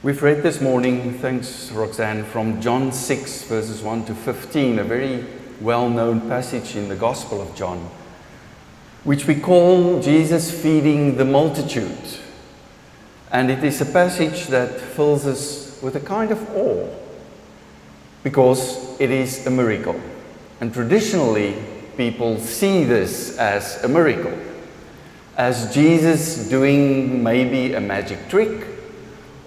We've read this morning, thanks Roxanne, from John 6 verses 1 to 15, a very well-known passage in the Gospel of John, which we call Jesus feeding the multitude. And it is a passage that fills us with a kind of awe, because it is a miracle. And traditionally, people see this as a miracle, as Jesus doing maybe a magic trick,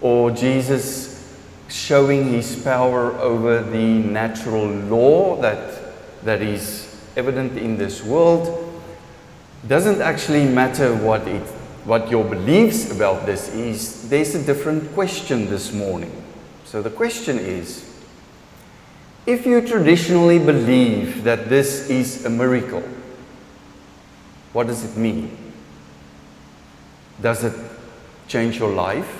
or Jesus showing his power over the natural law that is evident in this world. Doesn't actually matter what your beliefs about this is. There's a different question this morning. So the question is, if you traditionally believe that this is a miracle, what does it mean? Does it change your life?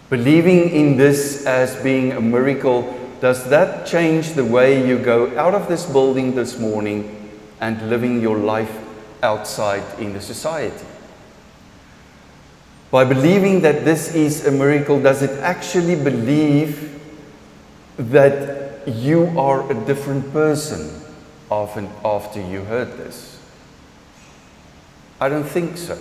Believing in this as being a miracle, does that change the way you go out of this building this morning and living your life outside in the society? By believing that this is a miracle, does it actually believe that you are a different person after you heard this? I don't think so.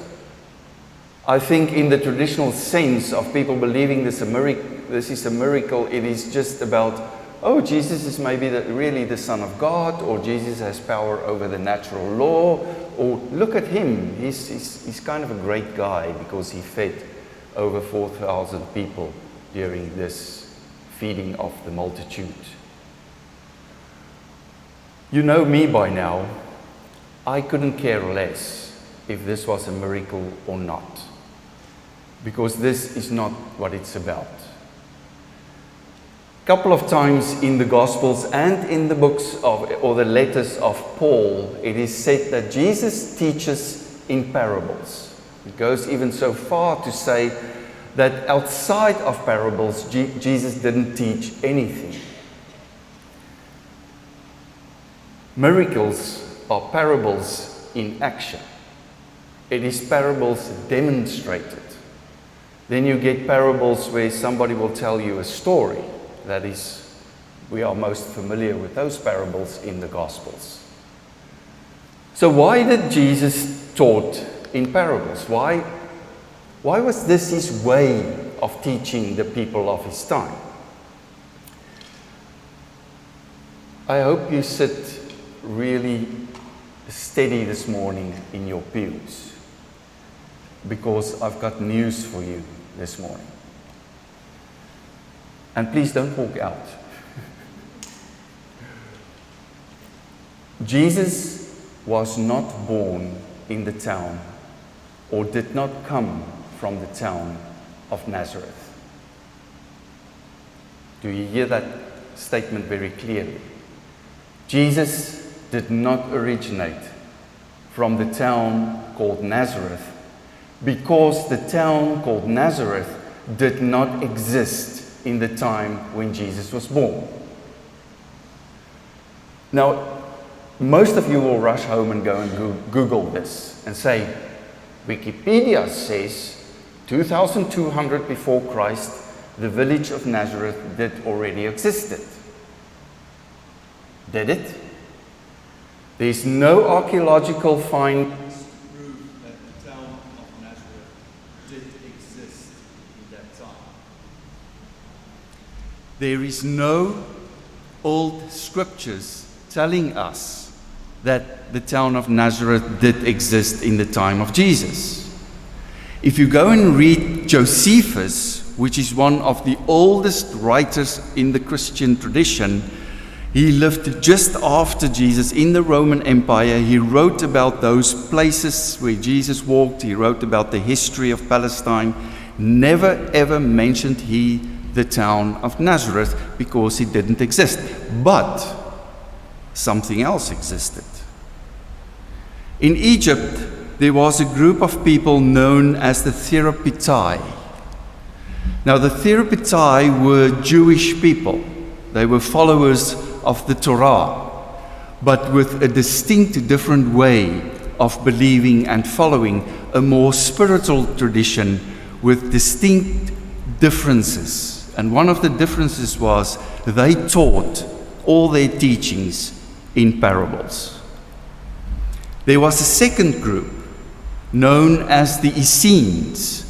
I think in the traditional sense of people believing this is a miracle, it is just about, oh, Jesus is maybe really the Son of God, or Jesus has power over the natural law, or look at him, he's kind of a great guy because he fed over 4,000 people during this feeding of the multitude. You know me by now, I couldn't care less if this was a miracle or not, because this is not what it's about. A couple of times in the Gospels and in the books or the letters of Paul, it is said that Jesus teaches in parables. It goes even so far to say that outside of parables, Jesus didn't teach anything. Miracles are parables in action. It is parables demonstrated. Then you get parables where somebody will tell you a story. That is, we are most familiar with those parables in the Gospels. So why did Jesus taught in parables? Why was this his way of teaching the people of his time? I hope you sit really steady this morning in your pews, because I've got news for you this morning. And please don't walk out. Jesus was not born in the town, or did not come from the town of Nazareth. Do you hear that statement very clearly? Jesus did not originate from the town called Nazareth, because the town called Nazareth did not exist in the time when Jesus was born. Now, most of you will rush home and go and Google this and say, Wikipedia says 2,200 before Christ, the village of Nazareth did already existed. Did it? There's no archaeological find There is no old scriptures telling us that the town of Nazareth did exist in the time of Jesus. If you go and read Josephus, which is one of the oldest writers in the Christian tradition, he lived just after Jesus in the Roman Empire. He wrote about those places where Jesus walked. He wrote about the history of Palestine. Never ever mentioned he the town of Nazareth, because it didn't exist. But something else existed. In Egypt, there was a group of people known as the Therapitai. Now, the Therapitai were Jewish people. They were followers of the Torah, but with a distinct different way of believing and following, a more spiritual tradition with distinct differences. And one of the differences was they taught all their teachings in parables. There was a second group known as the Essenes,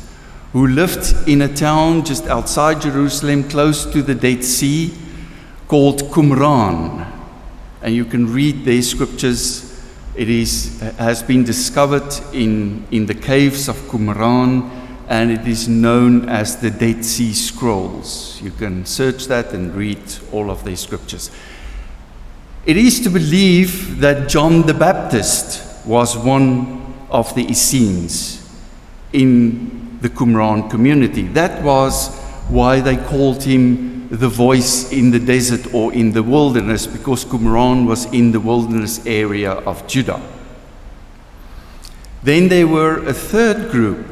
who lived in a town just outside Jerusalem, close to the Dead Sea, called Qumran. And you can read their scriptures. It has been discovered in the caves of Qumran, and it is known as the Dead Sea Scrolls. You can search that and read all of their scriptures. It is to believe that John the Baptist was one of the Essenes in the Qumran community. That was why they called him the voice in the desert or in the wilderness, because Qumran was in the wilderness area of Judah. Then there were a third group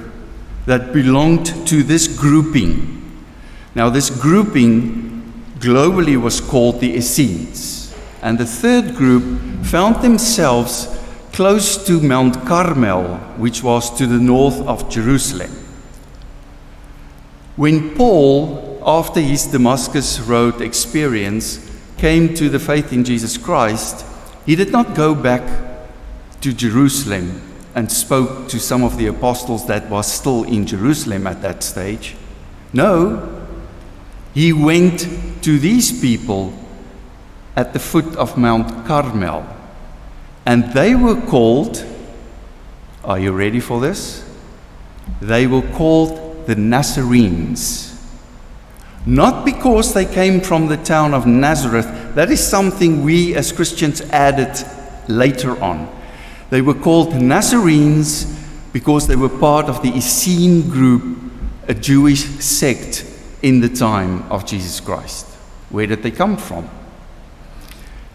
that belonged to this grouping. Now this grouping globally was called the Essenes. And the third group found themselves close to Mount Carmel, which was to the north of Jerusalem. When Paul, after his Damascus Road experience, came to the faith in Jesus Christ, he did not go back to Jerusalem and spoke to some of the apostles that was still in Jerusalem at that stage. No, he went to these people at the foot of Mount Carmel. And they were called, are you ready for this? They were called the Nazarenes. Not because they came from the town of Nazareth. That is something we as Christians added later on. They were called Nazarenes because they were part of the Essene group, a Jewish sect in the time of Jesus Christ. Where did they come from?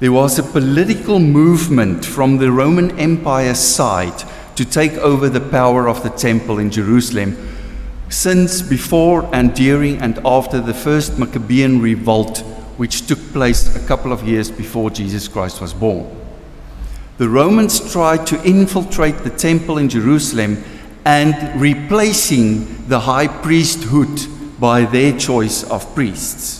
There was a political movement from the Roman Empire side to take over the power of the temple in Jerusalem since before and during and after the first Maccabean revolt, which took place a couple of years before Jesus Christ was born. The Romans tried to infiltrate the temple in Jerusalem and replacing the high priesthood by their choice of priests.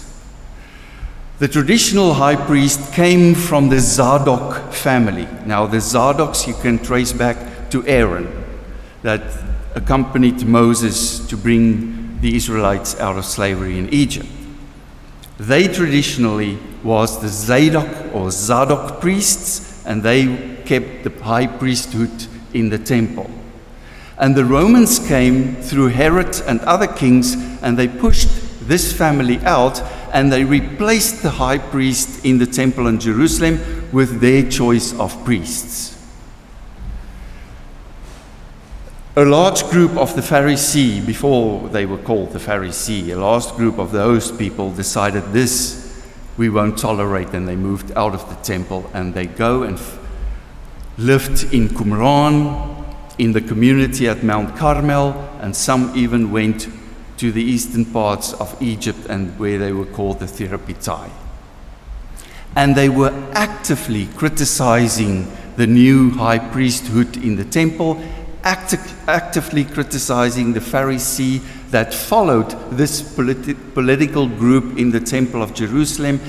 The traditional high priest came from the Zadok family. Now, the Zadoks you can trace back to Aaron, that accompanied Moses to bring the Israelites out of slavery in Egypt. They traditionally was the Zadok priests, and they kept the high priesthood in the temple. And the Romans came through Herod and other kings, and they pushed this family out, and they replaced the high priest in the temple in Jerusalem with their choice of priests. A large group of the Pharisee, before they were called the Pharisee, a large group of those people decided this we won't tolerate, and they moved out of the temple, and they go and lived in Qumran, in the community at Mount Carmel, and some even went to the eastern parts of Egypt, and where they were called the Therapitai. And they were actively criticizing the new high priesthood in the temple, actively criticizing the Pharisee that followed this political group in the temple of Jerusalem,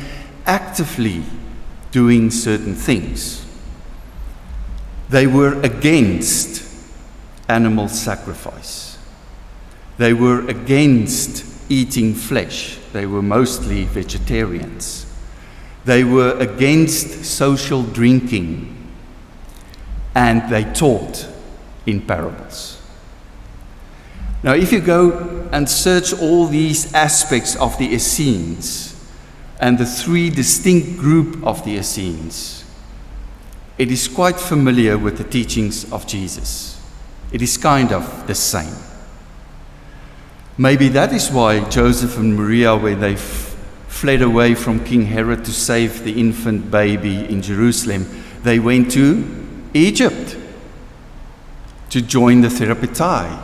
actively doing certain things. They were against animal sacrifice. They were against eating flesh. They were mostly vegetarians. They were against social drinking, and they taught in parables. Now, if you go and search all these aspects of the Essenes and the three distinct groups of the Essenes, it is quite familiar with the teachings of Jesus. It is kind of the same. Maybe that is why Joseph and Maria, when they fled away from King Herod to save the infant baby in Jerusalem, they went to Egypt to join the Therapitai.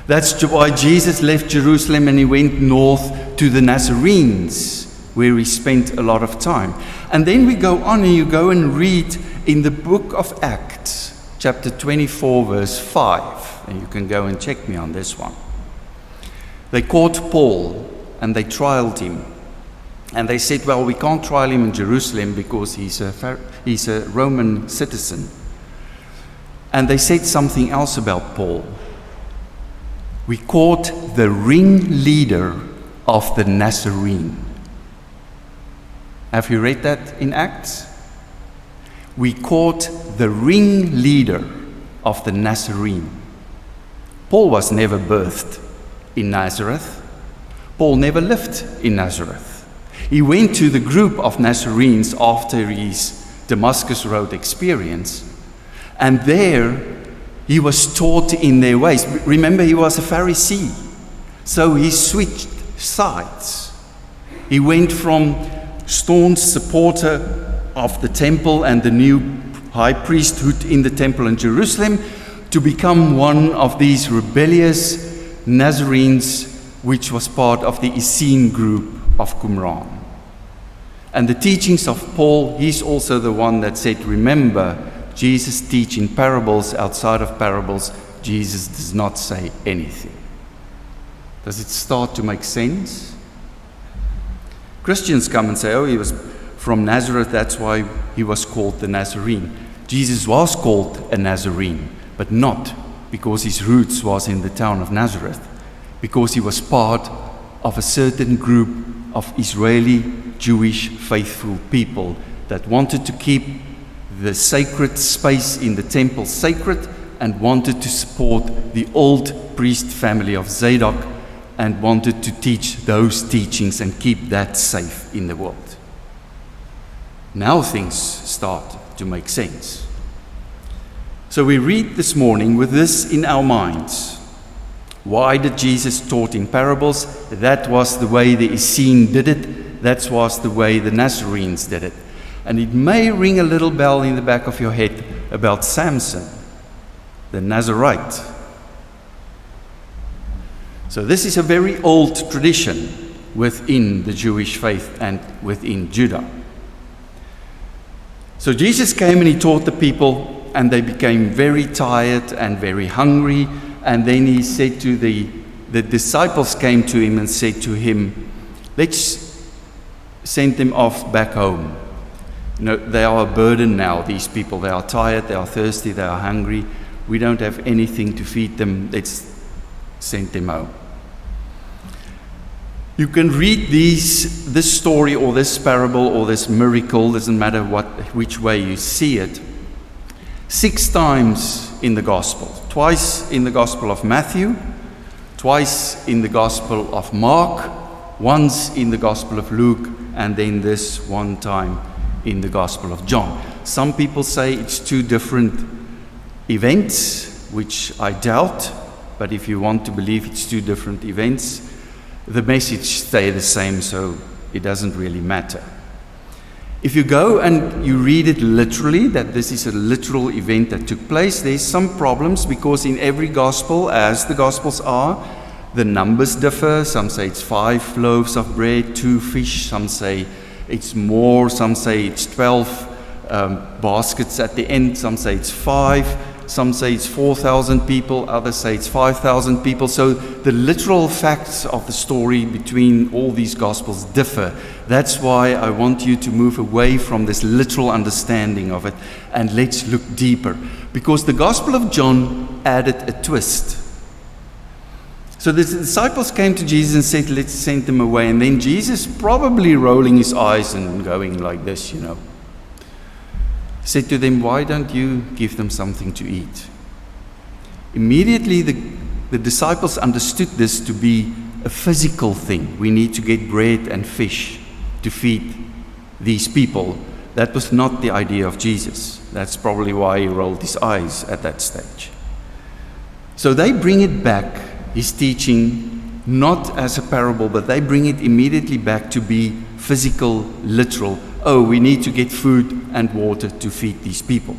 That's why Jesus left Jerusalem and he went north to the Nazarenes, where he spent a lot of time. And then we go on, and you go and read in the book of Acts, chapter 24, verse 5. And you can go and check me on this one. They caught Paul and they trialed him. And they said, well, we can't trial him in Jerusalem because he's a Roman citizen. And they said something else about Paul. We caught the ringleader of the Nazarene. Have you read that in Acts? We caught the ringleader of the Nazarene. Paul was never birthed in Nazareth. Paul never lived in Nazareth. He went to the group of Nazarenes after his Damascus Road experience, and there he was taught in their ways. Remember, he was a Pharisee, so he switched sides. He went from staunch supporter of the temple and the new high priesthood in the temple in Jerusalem to become one of these rebellious Nazarenes, which was part of the Essene group of Qumran. And the teachings of Paul, he's also the one that said, remember, Jesus teach in parables. Outside of parables, Jesus does not say anything. Does it start to make sense? Christians come and say, oh, he was from Nazareth, that's why he was called the Nazarene. Jesus was called a Nazarene, but not because his roots was in the town of Nazareth, because he was part of a certain group of Israeli Jewish faithful people that wanted to keep the sacred space in the temple sacred and wanted to support the old priest family of Zadok and wanted to teach those teachings and keep that safe in the world. Now things start to make sense. So we read this morning with this in our minds. Why did Jesus taught in parables? That was the way the Essene did it. That was the way the Nazarenes did it. And it may ring a little bell in the back of your head about Samson, the Nazarite. So this is a very old tradition within the Jewish faith and within Judah. So Jesus came and he taught the people, and they became very tired and very hungry. And then he said to the disciples came to him and said to him, let's send them off back home. You know, they are a burden now, these people. They are tired, they are thirsty, they are hungry. We don't have anything to feed them. Let's send them home. You can read this story or this parable or this miracle, doesn't matter which way you see it, 6 times in the Gospel. Twice in the Gospel of Matthew, twice in the Gospel of Mark, once in the Gospel of Luke, and then this one time in the Gospel of John. Some people say it's 2 different events, which I doubt, but if you want to believe it's 2 different events, the message stays the same, so it doesn't really matter. If you go and you read it literally, that this is a literal event that took place, there's some problems because in every gospel, as the gospels are, the numbers differ. Some say it's 5 loaves of bread, 2 fish. Some say it's more. Some say it's 12 baskets at the end. Some say it's 5. Some say it's 4,000 people. Others say it's 5,000 people. So the literal facts of the story between all these gospels differ. That's why I want you to move away from this literal understanding of it and let's look deeper. Because the Gospel of John added a twist. So the disciples came to Jesus and said, let's send them away. And then Jesus, probably rolling his eyes and going like this, said to them, why don't you give them something to eat? Immediately the disciples understood this to be a physical thing. We need to get bread and fish to feed these people. That was not the idea of Jesus. That's probably why he rolled his eyes at that stage. So they bring it back, his teaching, not as a parable, but they bring it immediately back to be physical, literal. Oh, we need to get food and water to feed these people.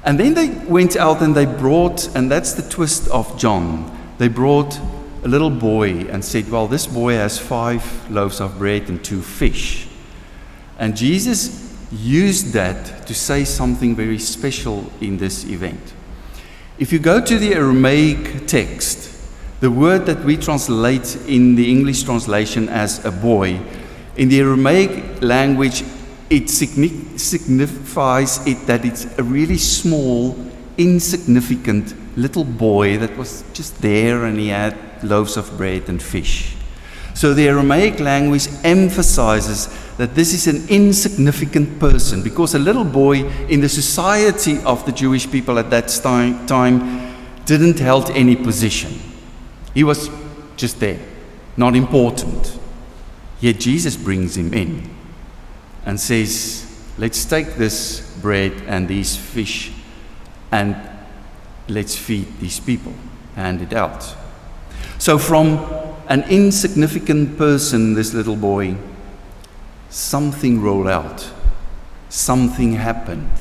And then they went out and they brought, and that's the twist of John, they brought a little boy and said, well, this boy has 5 loaves of bread and 2 fish. And Jesus used that to say something very special in this event. If you go to the Aramaic text, The word that we translate in the English translation as a boy, in the Aramaic language, it signifies it that it's a really small, insignificant little boy that was just there, and he had loaves of bread and fish. So the Aramaic language emphasizes that this is an insignificant person, because a little boy in the society of the Jewish people at that time didn't hold any position. He was just there, not important. Yet Jesus brings him in and says, let's take this bread and these fish and let's feed these people, hand it out. So from an insignificant person, this little boy, something rolled out, something happened,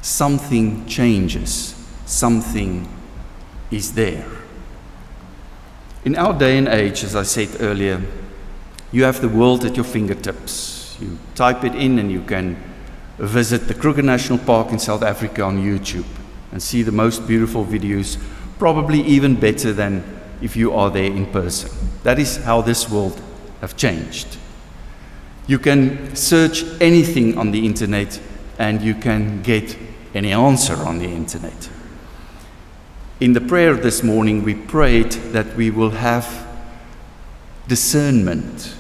something changes, something is there. In our day and age, as I said earlier, you have the world at your fingertips. You type it in and you can visit the Kruger National Park in South Africa on YouTube and see the most beautiful videos, probably even better than if you are there in person. That is how this world have changed. You can search anything on the internet and you can get any answer on the internet. In the prayer this morning, we prayed that we will have discernment.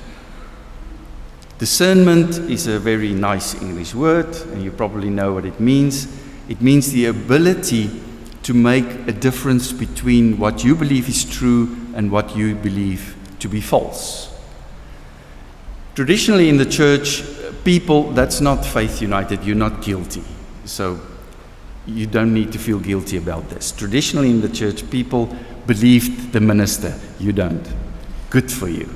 Discernment is a very nice English word, and you probably know what it means. It means the ability to make a difference between what you believe is true and what you believe to be false. Traditionally in the church, people, that's not Faith United, you're not guilty. So you don't need to feel guilty about this. Traditionally in the church, people believed the minister. You don't. Good for you.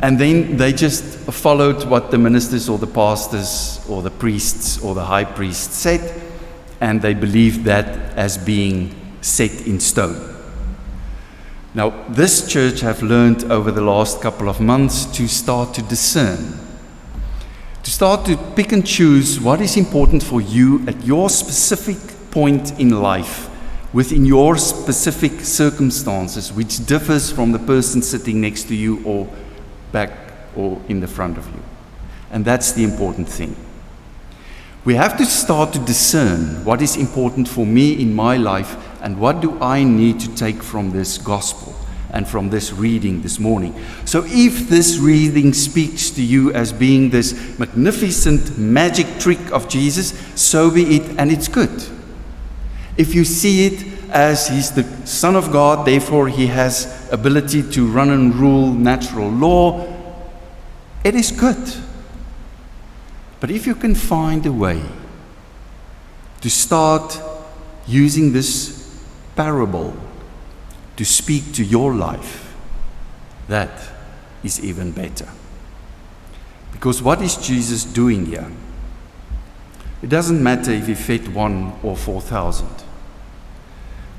And then they just followed what the ministers or the pastors or the priests or the high priest said, and they believed that as being set in stone. Now, this church have learned over the last couple of months to start to discern, to start to pick and choose what is important for you at your specific point in life, within your specific circumstances, which differs from the person sitting next to you or back or in the front of you. And that's the important thing. We have to start to discern what is important for me in my life and what do I need to take from this gospel and from this reading this morning. So if this reading speaks to you as being this magnificent magic trick of Jesus, so be it, and it's good. If you see it as he's the Son of God, therefore he has ability to run and rule natural law, it is good. But if you can find a way to start using this parable to speak to your life, that is even better. Because what is Jesus doing here? It doesn't matter if he fed 1 or 4,000.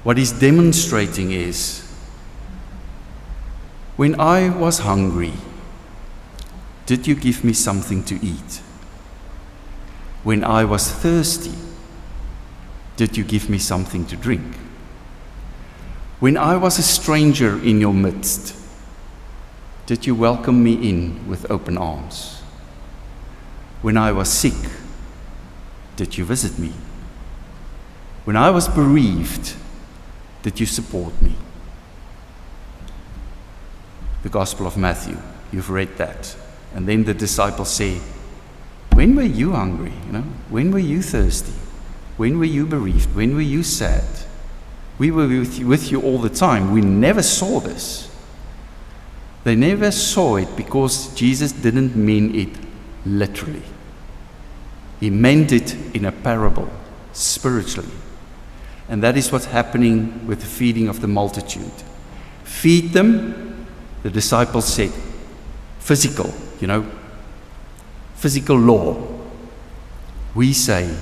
What he's demonstrating is, when I was hungry, did you give me something to eat? When I was thirsty, did you give me something to drink? When I was a stranger in your midst, did you welcome me in with open arms? When I was sick, did you visit me? When I was bereaved, did you support me? The Gospel of Matthew, you've read that. And then the disciples say, when were you hungry? When were you thirsty? When were you bereaved? When were you sad? We were with you all the time. We never saw this. They never saw it because Jesus didn't mean it literally. He meant it in a parable, spiritually. And that is what's happening with the feeding of the multitude. Feed them, the disciples said, physical, physical law. We say,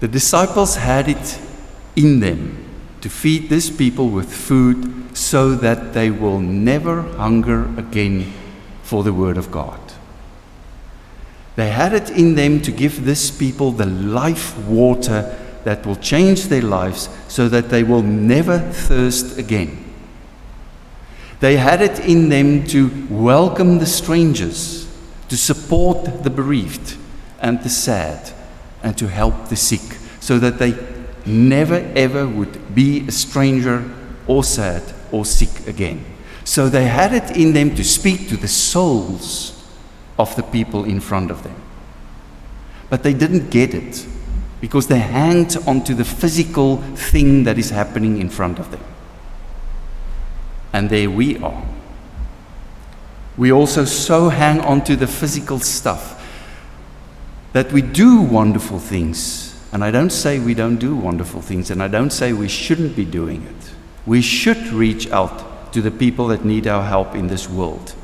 the disciples had it in them to feed these people with food so that they will never hunger again for the Word of God. They had it in them to give these people the life water that will change their lives so that they will never thirst again. They had it in them to welcome the strangers, to support the bereaved and the sad, and to help the sick, so that they never ever would be a stranger or sad or sick again. So they had it in them to speak to the souls of the people in front of them. But they didn't get it because they hanged onto the physical thing that is happening in front of them. And there we are. We also so hang onto the physical stuff that we do wonderful things. And I don't say we don't do wonderful things, and I don't say we shouldn't be doing it. We should reach out to the people that need our help in this world.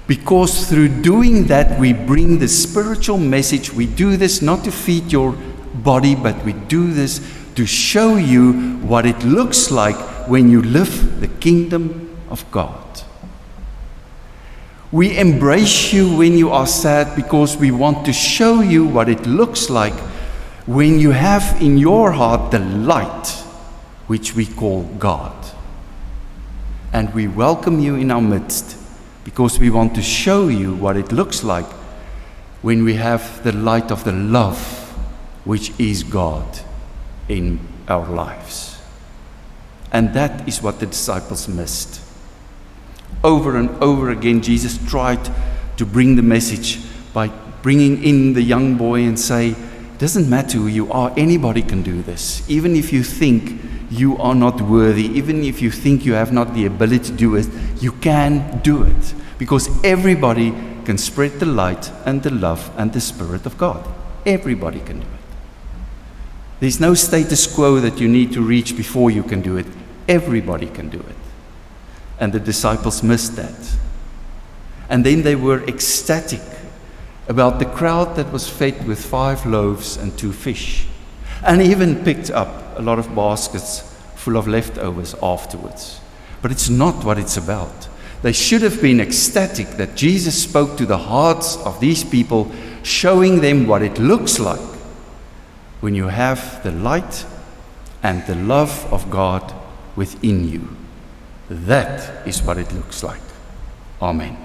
Because through doing that, we bring the spiritual message. We do this not to feed your body, but we do this to show you what it looks like when you live the kingdom of God. We embrace you when you are sad because we want to show you what it looks like when you have in your heart the light, which we call God. And we welcome you in our midst because we want to show you what it looks like when we have the light of the love, which is God, in our lives. And that is what the disciples missed. Over and over again, Jesus tried to bring the message by bringing in the young boy and say, it doesn't matter who you are, anybody can do this. Even if you think you are not worthy, even if you think you have not the ability to do it, you can do it. Because everybody can spread the light and the love and the Spirit of God. Everybody can do it. There's no status quo that you need to reach before you can do it. Everybody can do it. And the disciples missed that. And then they were ecstatic about the crowd that was fed with 5 loaves and 2 fish. And even picked up a lot of baskets full of leftovers afterwards. But it's not what it's about. They should have been ecstatic that Jesus spoke to the hearts of these people, showing them what it looks like when you have the light and the love of God within you. That is what it looks like. Amen.